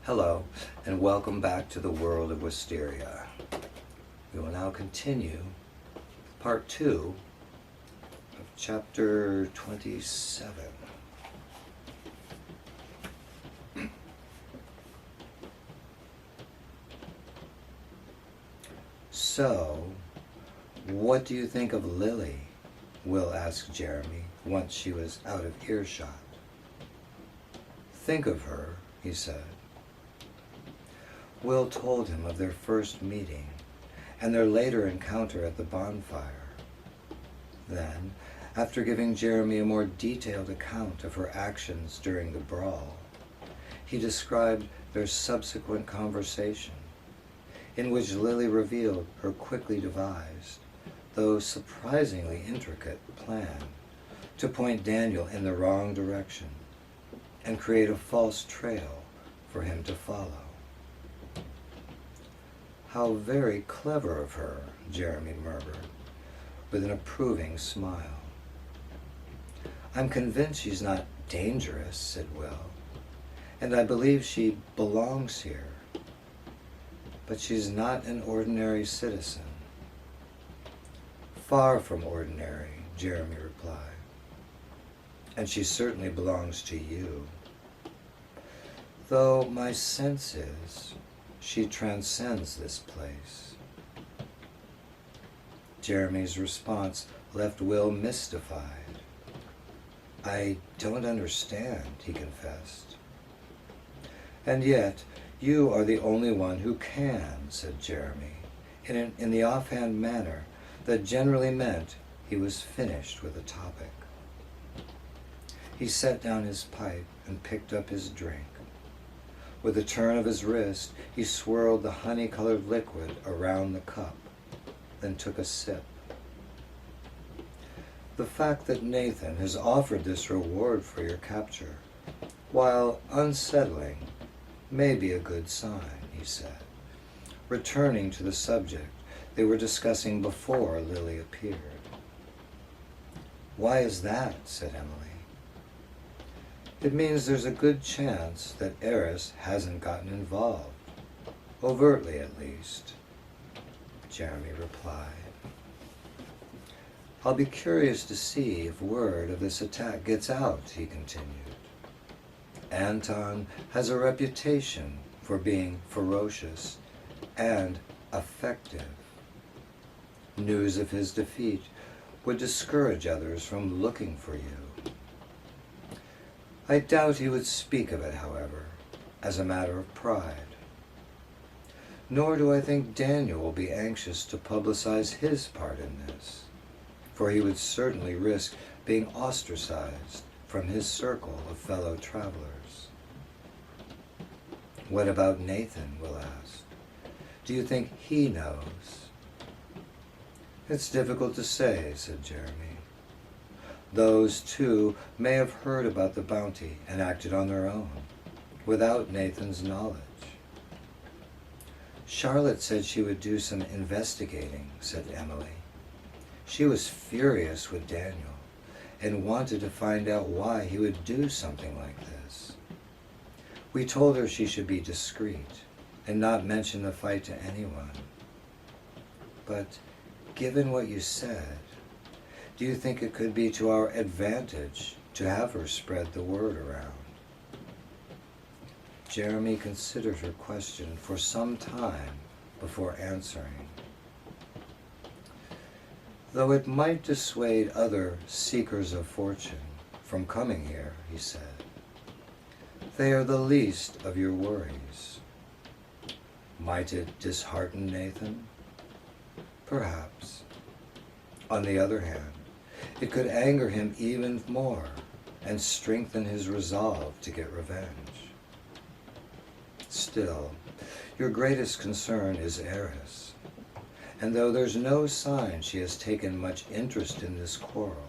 Hello, and welcome back to the world of Wysteria. We will now continue part 2 of chapter 27. So, what do you think of Lily? Will asked Jeremy once she was out of earshot. Think of her, he said. Will told him of their first meeting and their later encounter at the bonfire. Then, after giving Jeremy a more detailed account of her actions during the brawl, he described their subsequent conversation, in which Lily revealed her quickly devised, though surprisingly intricate, plan to point Daniel in the wrong direction and create a false trail for him to follow. How very clever of her, Jeremy murmured, with an approving smile. I'm convinced she's not dangerous, said Will, and I believe she belongs here. But she's not an ordinary citizen. Far from ordinary, Jeremy replied. And she certainly belongs to you. Though my sense is she transcends this place. Jeremy's response left Will mystified. I don't understand, he confessed. And yet, you are the only one who can, said Jeremy, in the offhand manner that generally meant he was finished with the topic. He set down his pipe and picked up his drink. With a turn of his wrist, he swirled the honey-colored liquid around the cup, then took a sip. The fact that Nathan has offered this reward for your capture, while unsettling, may be a good sign, he said, returning to the subject they were discussing before Lily appeared. Why is that? Said Emily. It means there's a good chance that Eris hasn't gotten involved, overtly at least, Jeremy replied. I'll be curious to see if word of this attack gets out, he continued. Anton has a reputation for being ferocious and effective. News of his defeat would discourage others from looking for you. I doubt he would speak of it, however, as a matter of pride. Nor do I think Daniel will be anxious to publicize his part in this, for he would certainly risk being ostracized from his circle of fellow travelers. What about Nathan? Will asked. Do you think he knows? It's difficult to say, said Jeremy. Those two may have heard about the bounty and acted on their own, without Nathan's knowledge. Charlotte said she would do some investigating, said Emily. She was furious with Daniel and wanted to find out why he would do something like this. We told her she should be discreet and not mention the fight to anyone. But given what you said, do you think it could be to our advantage to have her spread the word around? Jeremy considered her question for some time before answering. Though it might dissuade other seekers of fortune from coming here, he said, they are the least of your worries. Might it dishearten Nathan? Perhaps. On the other hand, it could anger him even more and strengthen his resolve to get revenge. Still, your greatest concern is Eris, and though there's no sign she has taken much interest in this quarrel,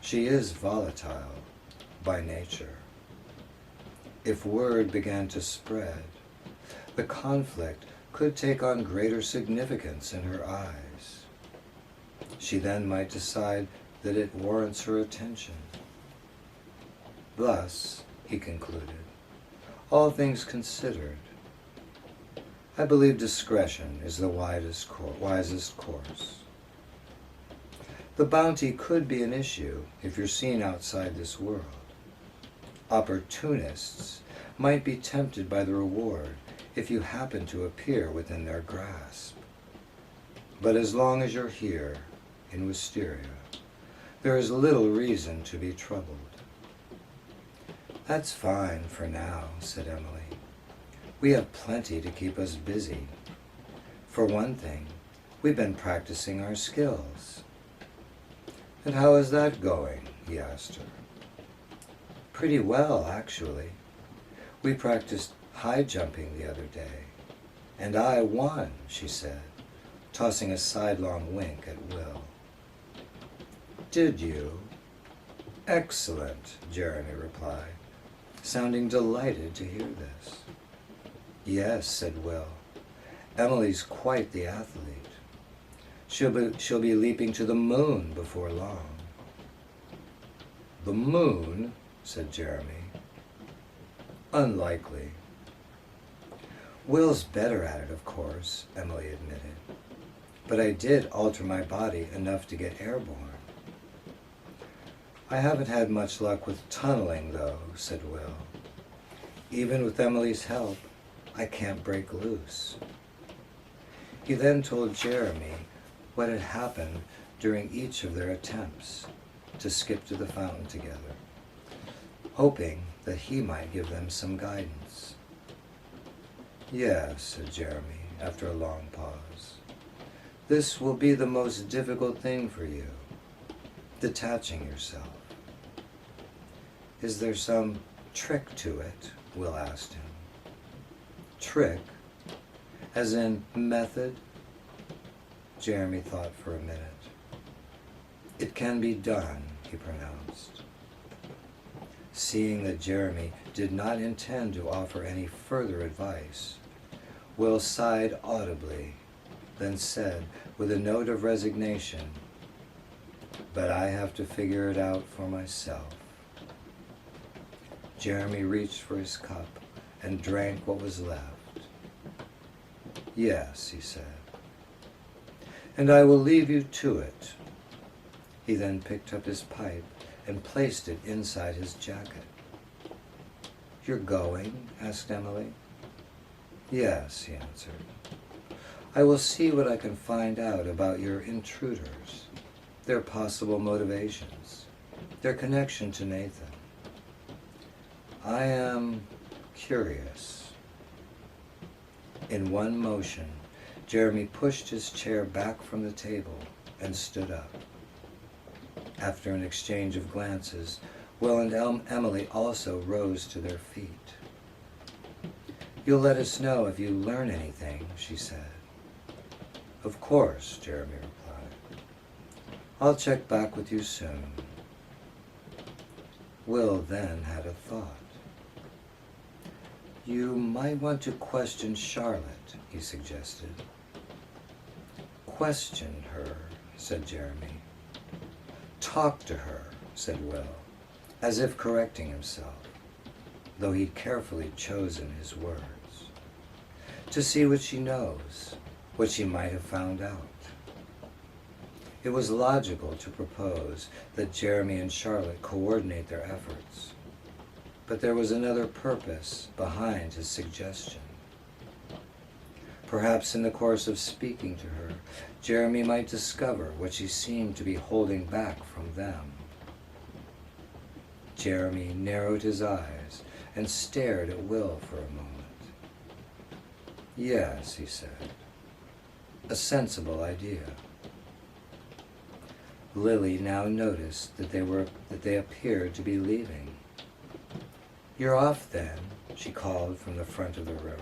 she is volatile by nature. If word began to spread, the conflict could take on greater significance in her eyes. She then might decide that it warrants her attention. Thus, he concluded, All things considered, I believe discretion is the wisest course. The bounty could be an issue if you're seen outside this world. Opportunists might be tempted by the reward if you happen to appear within their grasp. But as long as you're here, in Wysteria, there is little reason to be troubled. That's fine for now, said Emily. We have plenty to keep us busy. For one thing, we've been practicing our skills. And how is that going? He asked her. Pretty well, actually. We practiced high jumping the other day, and I won, she said, tossing a sidelong wink at Will. Did you? Excellent, Jeremy replied, sounding delighted to hear this. Yes, said Will. Emily's quite the athlete. She'll be leaping to the moon before long. The moon? Said Jeremy. Unlikely. Will's better at it, of course, Emily admitted. But I did alter my body enough to get airborne. I haven't had much luck with tunneling, though, said Will. Even with Emily's help, I can't break loose. He then told Jeremy what had happened during each of their attempts to skip to the fountain together, hoping that he might give them some guidance. Yes, said Jeremy, after a long pause. This will be the most difficult thing for you, detaching yourself. Is there some trick to it? Will asked him. Trick? As in method? Jeremy thought for a minute. It can be done, he pronounced. Seeing that Jeremy did not intend to offer any further advice, Will sighed audibly, then said with a note of resignation, But I have to figure it out for myself. Jeremy reached for his cup and drank what was left. Yes, he said, and I will leave you to it. He then picked up his pipe and placed it inside his jacket. You're going? Asked Emily. Yes, he answered. I will see what I can find out about your intruders, their possible motivations, their connection to Nathan. I am curious. In one motion, Jeremy pushed his chair back from the table and stood up. After an exchange of glances, Will and Emily also rose to their feet. You'll let us know if you learn anything, she said. Of course, Jeremy replied. I'll check back with you soon. Will then had a thought. You might want to question Charlotte, he suggested. Question her, said Jeremy. Talk to her, said Will, as if correcting himself, though he'd carefully chosen his words, to see what she knows, what she might have found out. It was logical to propose that Jeremy and Charlotte coordinate their efforts, but there was another purpose behind his suggestion. Perhaps in the course of speaking to her, Jeremy might discover what she seemed to be holding back from them. Jeremy narrowed his eyes and stared at Will for a moment. Yes, he said. A sensible idea. Lily now noticed that they appeared to be leaving. You're off then, she called from the front of the room.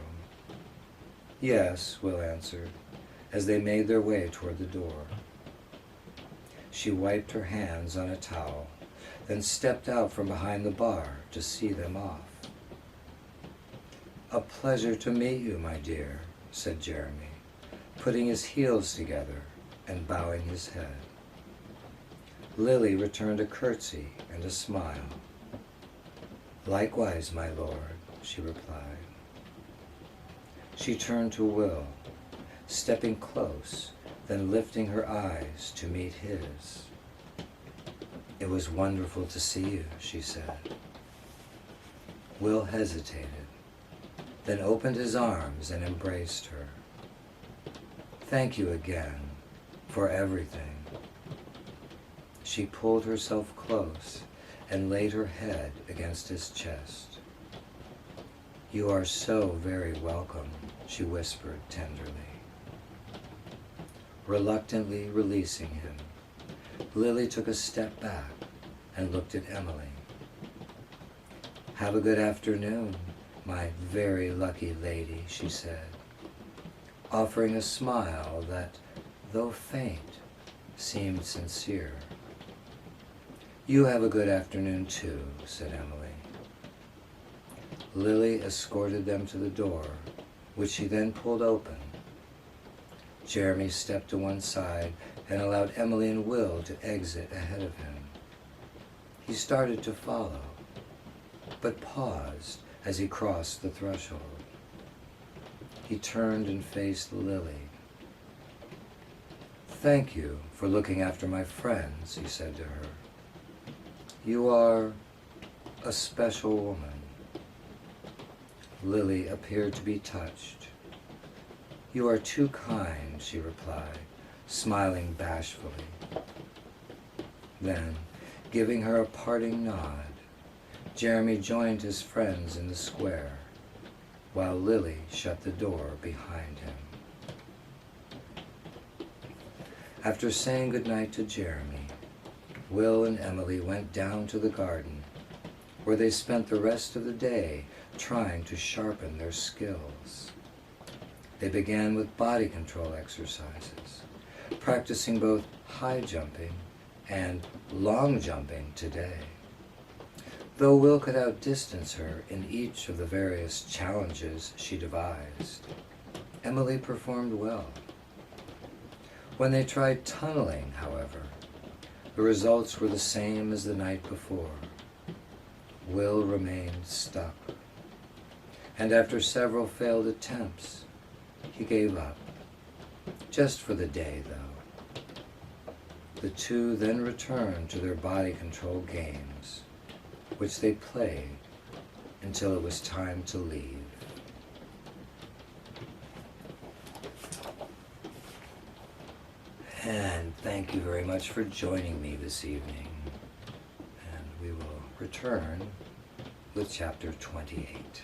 Yes, Will answered, as they made their way toward the door. She wiped her hands on a towel, then stepped out from behind the bar to see them off. A pleasure to meet you, my dear, said Jeremy, putting his heels together and bowing his head. Lily returned a curtsy and a smile. Likewise, my lord, she replied. She turned to Will, stepping close, then lifting her eyes to meet his. It was wonderful to see you, she said. Will hesitated, then opened his arms and embraced her. Thank you again for everything. She pulled herself close and laid her head against his chest. You are so very welcome, she whispered tenderly. Reluctantly releasing him, Lily took a step back and looked at Emily. Have a good afternoon, my very lucky lady, she said, offering a smile that, though faint, seemed sincere. You have a good afternoon too, said Emily. Lily escorted them to the door, which she then pulled open. Jeremy stepped to one side and allowed Emily and Will to exit ahead of him. He started to follow, but paused as he crossed the threshold. He turned and faced Lily. Thank you for looking after my friends, he said to her. You are a special woman. Lily appeared to be touched. You are too kind, she replied, smiling bashfully. Then, giving her a parting nod, Jeremy joined his friends in the square, while Lily shut the door behind him. After saying goodnight to Jeremy, Will and Emily went down to the garden, where they spent the rest of the day trying to sharpen their skills. They began with body control exercises, practicing both high jumping and long jumping today. Though Will could outdistance her in each of the various challenges she devised, Emily performed well. When they tried tunneling, however, the results were the same as the night before. Will remained stuck, and after several failed attempts, he gave up, just for the day, though. The two then returned to their body control games, which they played until it was time to leave. And thank you very much for joining me this evening. And we will return with chapter 28.